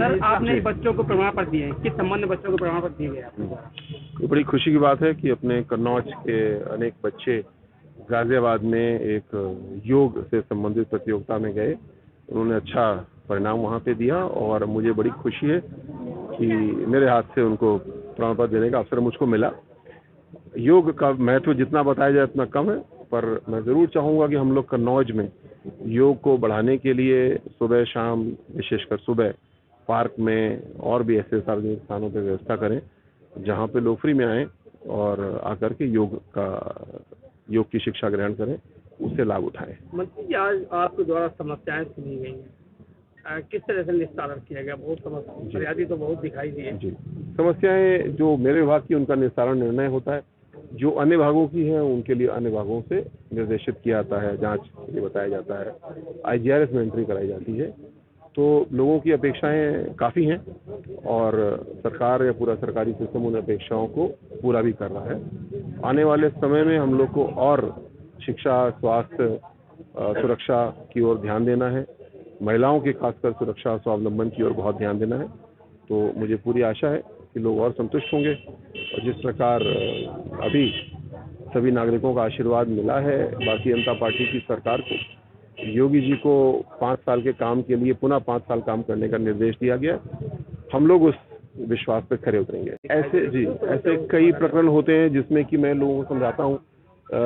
Sir आपने बच्चों को प्रमाण पत्र दिए हैं, किस संबंध में बच्चों को प्रमाण पत्र दिए गए आपके द्वारा? ये बड़ी खुशी की बात है कि अपने कन्नौज के अनेक बच्चे गाजियाबाद में एक योग से संबंधित प्रतियोगिता में गए। उन्होंने अच्छा परिणाम वहाँ पे दिया और मुझे बड़ी खुशी है कि मेरे हाथ से उनको प्रमाण पत्र देने का अवसर मुझको मिला। योग का महत्व जितना बताया जाए उतना कम है, पर मैं ज़रूर चाहूँगा कि हम लोग कन्नौज में योग को बढ़ाने के लिए सुबह शाम, विशेषकर सुबह पार्क में और भी ऐसे सार्वजनिक स्थानों पर व्यवस्था करें जहाँ पे लोग फ्री में आएँ और आकर के योग की शिक्षा ग्रहण करें, उससे लाभ उठाएं। मंत्री जी, आज आपके द्वारा समस्याएं सुनी गई हैं, किस तरह से निस्तारण किया गया? बहुत समस्या फरियादी तो बहुत दिखाई दी है। जी, समस्याएं जो मेरे विभाग की उनका निस्तारण निर्णय होता है, जो अन्य विभागों की है उनके लिए अन्य विभागों से निर्देशित किया जाता है, जांच के लिए बताया जाता है, IGRS में एंट्री कराई जाती है। तो लोगों की अपेक्षाएं काफ़ी हैं और सरकार या पूरा सरकारी सिस्टम उन अपेक्षाओं को पूरा भी कर रहा है। आने वाले समय में हम लोग को और शिक्षा, स्वास्थ्य, सुरक्षा की ओर ध्यान देना है, महिलाओं के खासकर सुरक्षा स्वावलंबन की ओर बहुत ध्यान देना है। तो मुझे पूरी आशा है कि लोग और संतुष्ट होंगे और जिस प्रकार अभी सभी नागरिकों का आशीर्वाद मिला है भारतीय जनता पार्टी की सरकार को, योगी जी को 5 साल के काम के लिए पुनः 5 साल काम करने का निर्देश दिया गया, हम लोग उस विश्वास पर खरे उतरेंगे। ऐसे कई प्रकरण होते हैं जिसमें कि मैं लोगों को समझाता हूँ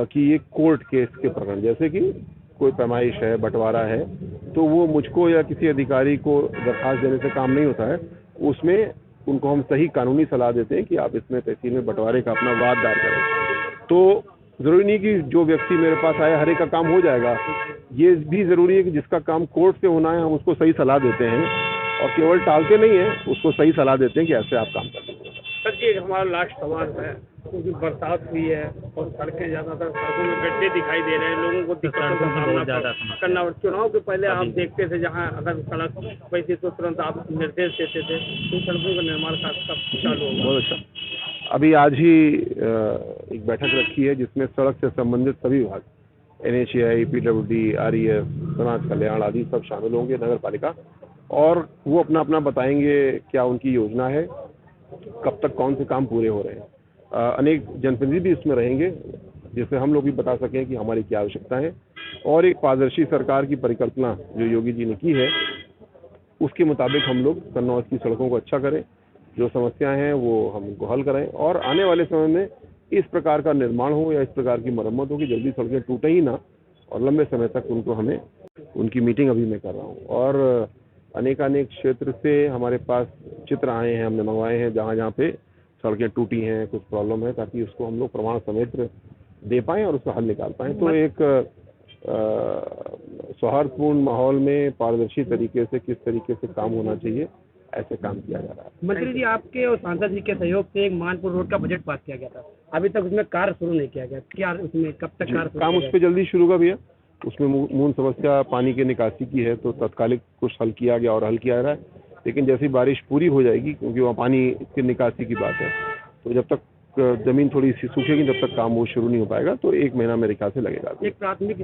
कि ये कोर्ट केस के प्रकरण, जैसे कि कोई पैमाइश है, बंटवारा है, तो वो मुझको या किसी अधिकारी को दरखास्त देने से काम नहीं होता है। उसमें उनको हम सही कानूनी सलाह देते हैं कि आप इसमें तहसील में बंटवारे का अपना वाद दायर करें। तो ज़रूरी नहीं कि जो व्यक्ति मेरे पास आया हर एक का काम हो जाएगा, ये भी ज़रूरी है कि जिसका काम कोर्ट से होना है हम उसको सही सलाह देते हैं और केवल टालते नहीं है, उसको सही सलाह देते हैं कि ऐसे आप काम कर लीजिए। सर जी, हमारा लास्ट सवाल है, क्योंकि बरसात हुई है और सड़कें ज़्यादातर सड़कों में गड्ढे दिखाई दे रहे हैं, लोगों को दिक्कतों का सामना करना। और चुनाव के पहले आप देखते थे जहाँ अगर सड़क वैसी तो तुरंत आप निर्देश देते थे, तो सड़कों का निर्माण का कब चालू होगा? बहुत अच्छा। अभी आज ही एक बैठक रखी है जिसमें सड़क से संबंधित सभी विभाग, NHAI, PWD, REF, समाज कल्याण आदि सब शामिल होंगे, नगर पालिका, और वो अपना अपना बताएंगे क्या उनकी योजना है, कब तक कौन से काम पूरे हो रहे हैं। अनेक जनप्रतिनिधि भी इसमें रहेंगे जिससे हम लोग भी बता सकें कि हमारी क्या आवश्यकता है और एक पारदर्शी सरकार की परिकल्पना जो योगी जी ने की है उसके मुताबिक हम लोग कन्नौज की सड़कों को अच्छा करें, जो समस्याएं हैं वो हम उनको हल कराएं और आने वाले समय में इस प्रकार का निर्माण हो या इस प्रकार की मरम्मत हो कि जल्दी सड़कें टूटे ही ना और लंबे समय तक उनको हमें उनकी मीटिंग अभी मैं कर रहा हूँ। और अनेकानेक क्षेत्र से हमारे पास चित्र आए हैं, हमने मंगवाए हैं जहाँ जहाँ पे सड़कें टूटी हैं, कुछ प्रॉब्लम है, ताकि उसको हम लोग प्रमाण समेत दे पाएँ और उसका हल निकाल पाएँ। तो एक सौहार्दपूर्ण माहौल में पारदर्शी तरीके से किस तरीके से काम होना चाहिए, ऐसे काम किया जा रहा है। मंत्री जी, आपके और सांसद जी के सहयोग से एक मानपुर रोड का बजट पास किया गया था, अभी तक उसमें कार्य शुरू नहीं किया गया, क्या उसमें कब तक कार्य? काम उस पर जल्दी शुरू होगा भैया। उसमें मूल समस्या पानी के निकासी की है, तो तत्कालिक कुछ हल किया गया और हल किया जा रहा है, लेकिन जैसी बारिश पूरी हो जाएगी, क्योंकि वहाँ पानी की निकासी की बात है, तो जब तक जमीन थोड़ी सी सूखेगी तब तक काम वो शुरू नहीं हो पाएगा, तो 1 महीना मेरे ख्याल से लगेगा। एक प्राथमिक